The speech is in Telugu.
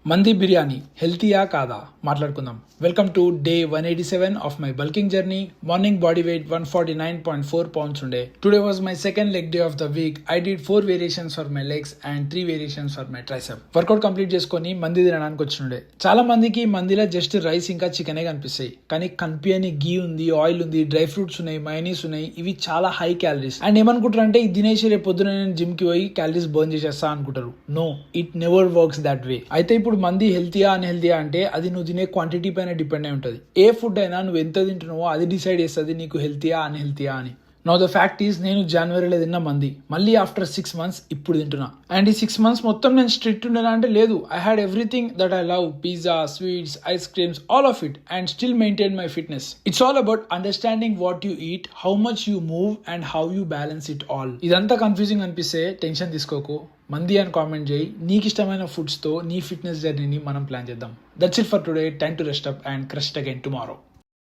మంది బిర్యానీ హెల్తీయా కాదా మాట్లాడుకుందాం. Welcome to day 187 of my bulking journey. Morning body weight 149.4 pounds ఉండే. Today was my second leg day of the week. I did 4 variations for my legs and 3 variations for my tricep. Workout complete చేసుకొని మంది తినడానికి వచ్చిండే. చాలా మందికి మందిలో జస్ట్ రైస్ ఇంకా చికెనే కనిపిస్తాయి, కానీ కనిపించని గీ ఉంది, ఆయిల్ ఉంది, డ్రై ఫ్రూట్స్ ఉన్నాయి, మైనీస్ ఉన్నాయి. ఇవి చాలా హై క్యాలరీస్. అండ్ ఏమనుకుంటారు అంటే ఇది తినేసి రేపు పొద్దున నేను జిమ్ కి పోయి క్యాలరీస్ బర్న్ చేసేస్తా అనుకుంటారు. No, it never works that way. అయితే ఇప్పుడు మంది హెల్తీయా అన్హెల్తీయా అంటే అది నువ్వు తినే క్వాంటిటీ పైన డిపెండ్ అయి ఉంటుంది. ఏ ఫుడ్ అయినా నువ్వు ఎంత తింటున్నావో అది డిసైడ్ చేస్తుంది నీకు హెల్తీయా అన్హెల్తీయా అని. నో ద ఫ్యాక్ట్ ఈస్, నేను జనవరిలో తిన్న మంది మళ్ళీ ఆఫ్టర్ 6 months ఇప్పుడు తింటున్నా. అండ్ ఈ 6 months మొత్తం నేను స్ట్రిక్ట్ ఉండేనా అంటే లేదు. I had everything that I love, pizza, sweets, ice creams, all of it, and still maintain my fitness. It's all about understanding what you eat, how much you move and how you balance it all. ఇదంతా కన్ఫ్యూజింగ్ అనిపిస్తే టెన్షన్ తీసుకోకు, మంది అని కామెంట్ చేయి. నీకు ఇష్టమైన ఫుడ్స్తో నీ ఫిట్నెస్ జర్నీని మనం ప్లాన్ చేద్దాం. That's it for today. Time to rest up and crush again tomorrow.